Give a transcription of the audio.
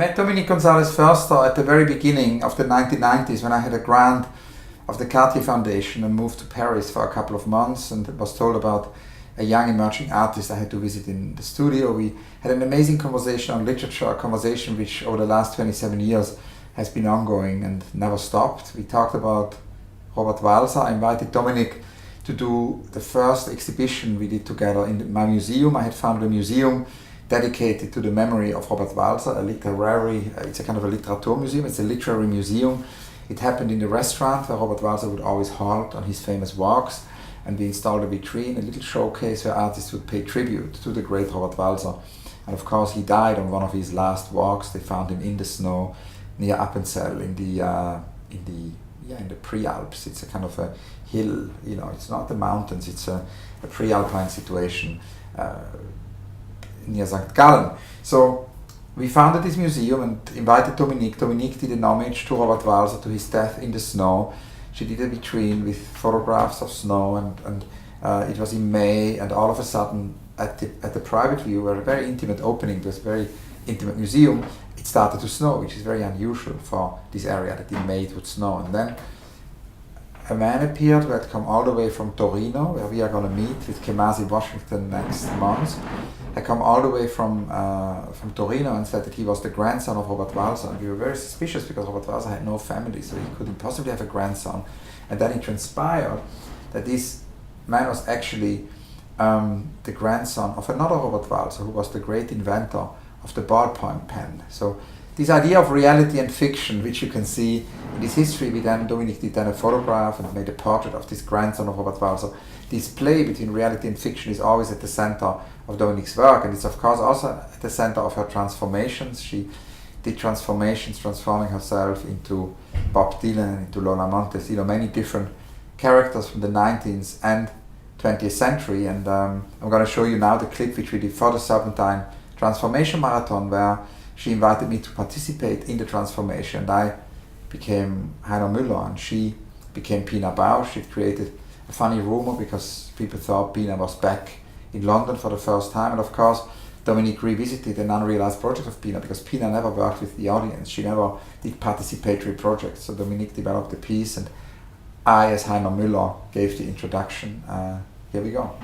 met Dominique Gonzalez first at the very beginning of the 1990s when I had a grant of the Cartier Foundation and moved to Paris for a couple of months and was told about a young emerging artist I had to visit in the studio. We had an amazing conversation on literature, a conversation which over the last 27 years has been ongoing and never stopped. We talked about Robert Walser. I invited Dominique to do the first exhibition we did together in my museum. I had founded a museum dedicated to the memory of Robert Walser, it's a kind of a literature museum, it's a literary museum. It happened in the restaurant where Robert Walser would always halt on his famous walks, and we installed a vitrine, a little showcase where artists would pay tribute to the great Robert Walser. And of course he died on one of his last walks. They found him in the snow near Appenzell in the pre-Alps. It's a kind of a hill, it's not the mountains, it's a pre-alpine situation near St. Gallen. So we founded this museum and invited Dominique. Dominique did an homage to Robert Walser, to his death in the snow. She did a vitrine with photographs of snow, and it was in May, and all of a sudden at the private view, where a very intimate opening to this very intimate museum, it started to snow, which is very unusual for this area, that in May it would snow. And then a man appeared who had come all the way from Torino, where we are going to meet with Kemasi Washington next month. Had come all the way from Torino and said that he was the grandson of Robert Walser. And we were very suspicious because Robert Walser had no family, so he couldn't possibly have a grandson. And then it transpired that this man was actually the grandson of another Robert Walser, who was the great inventor of the ballpoint pen. So this idea of reality and fiction, which you can see in this history, Dominique did then a photograph and made a portrait of this grandson of Robert Walser. This play between reality and fiction is always at the center of Dominique's work, and it's of course also at the center of her transformations. She did transformations, transforming herself into Bob Dylan, into Lola Montez, many different characters from the 19th and 20th century. And I'm going to show you now the clip which we did for the Serpentine Transformation Marathon, where she invited me to participate in the transformation, and I became Heiner Müller and she became Pina Bausch. It created a funny rumor because people thought Pina was back in London for the first time, and of course Dominique revisited an unrealized project of Pina because Pina never worked with the audience. She never did participatory projects. So Dominique developed the piece and I, as Heiner Müller, gave the introduction. Here we go.